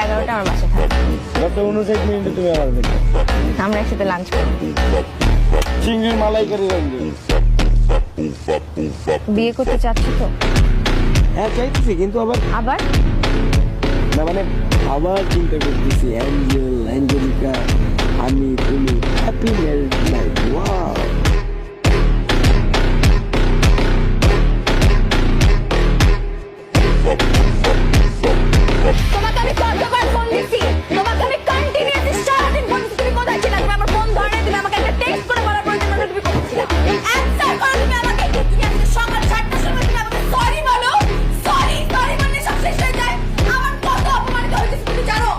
11টা আমার বাসা থাকবে। 59 তুমি আমার দেখো, আমরা একসাথে লাঞ্চ করবো। চিংড়ির মালাইকারি রাখবে। বিয়ে করতে চাচ্ছি তো? হ্যাঁ চাইতেছি, কিন্তু আবার আবার না মানে আবার চিন্তা করতেছি, অ্যাঞ্জেলিকা, আমি, তুমি, হ্যাপি ম্যারিড লাইফ। ওয়াও, তোমাকে আমি কতবার ফোন দিছি, তোমাকে আমি কন্টিনিউয়াসলি সারাদিন ফোন দিছি, তুমি কোথায় ছিলা? তুমি আমার ফোন ধরে নাই, তুমি আমাকে একটা টেক্সট করে বলার পর তুমি কোথায় ছিলা? অ্যানসার করো তুমি আমাকে। তুমি আজকে সকাল 7টার সময় তুমি আমাকে সরি বলো। সরি মানে সব শেষ হয়ে যায়। আমার কত অপমানিত হয়েছে তুমি জানো?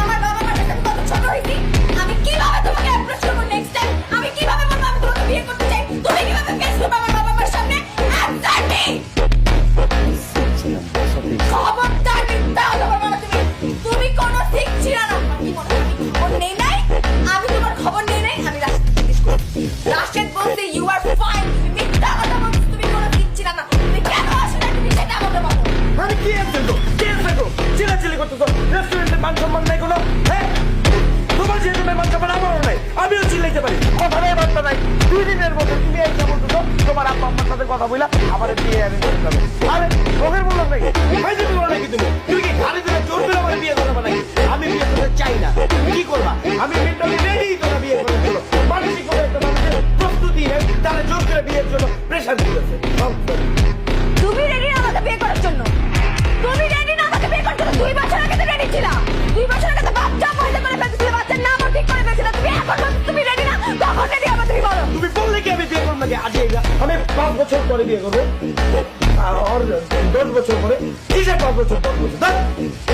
আমার বাবা মার কাছে আমি কত ছোট হয়েছি। আমি কিভাবে তোমাকে অ্যাপ্রোচ করবো নেক্সট টাইম? আমি কিভাবে বলবো আমি তোমাকে বিয়ে করতে চাই? তুমি কিভাবে ফেস করবে আমার বাবা মার সামনে? Answer me. খবরদার মিথ্যা কথা বলবে না তুমি। তুমি কোনো ঠিক ছিল না। কি মনে হয় আমি খবর নেই নাই? আমি তোমার খবর নেই নাই। আমি রাশেদ জিজ্ঞেস করছি। রাশেদ বলছে ইউ আর ফাইন। মিথ্যা কথা বলছো, তুমি কোনো ঠিক ছিল না। তুমি কেন আসো না তুমি সেটা আমাকে বলো। আরে কি অ্যাকসেন্ট তো, কি অ্যাকসেন্ট তো, চিল্লাচিল্লি করতেছো। রেস্টুরেন্টে মান সম্মান নাই কোনো, হ্যাঁ? তোমার যেহেতু মান সম্মান আমারও নাই, আমিও চিল্লাইতে পারি, কথা নেই বার্তা নাই। 2 দিনের মধ্যে তুমি এইটা বলতেছো তোমার আব্বা আম্মার সাথে কথা বইলা আমার বিয়ে আমি করতে হবে। আরে ওদের বললাম নাকি ভাই, তুমি বলো নাকি তুমি কি ঘাড়ে ধরে জোর করে আমার বিয়ে করবে নাকি? আমি বিয়ে করতে চাই না, কি করবা? আমি মেন্টালি রেডি তোরা বিয়ে করার জন্য। মানসিকভাবে একটা মানুষের প্রস্তুতি নেই, তারা জোর করে বিয়ের জন্য প্রেশার দিতেছে। তুমি রেডি না আমাকে বিয়ে করার জন্য? তুমি রেডি না আমাকে বিয়ে করার জন্য? 2 বছর আগে তো রেডি ছিলা। 2 বছর আগে তো বাচ্চা পয়দা করে ফেলছিলে, বাচ্চার নামও ঠিক করে ফেলছিলে। তুমি এখন বলছো তুমি রেডি না? কখন রেডি হবে তুমি বলো? তুমি বললে কি আমি বিয়ে করবো নাকি? আজ আমি 5 বছর পরে বিয়ে করবো, আর 10 বছর পরে, কিসের 5 বছর 10 বছর,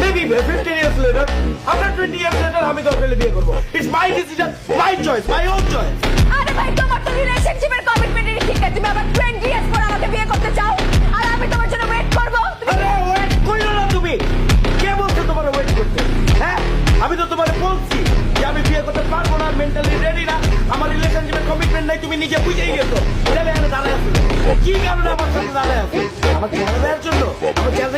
maybe 15 years later, after 20 years later আমি দরকার হলে বিয়ে করবো। It's my decision, my choice, my own choice. আরে ভাই, তোমার তো রিলেশনশিপের কমিটমেন্টই ঠিক আছে। তুমি আবার 20 ইয়ার্স পর আমাকে বিয়ে করতে চাও, আর আমি তোমার জন্য ওয়েট করব? আরে ওয়েট কইরো না তুমি। কে বলছো তোমার ওয়েট করতে? হ্যাঁ, আমি তো তোমারে বলছি যে আমি বিয়ে করতে পারবো না, মেন্টালি রেডি না, আমার রিলেশনশিপের কমিটমেন্ট নাই। তুমি নিজে বুঝেই গেছো। তাহলে এখানে দাঁড়ায় আছো কি কারণে আমার সাথে দাঁড়ায় আছো? আমার চেহারা দেওয়ার জন্য? আমার চেহারা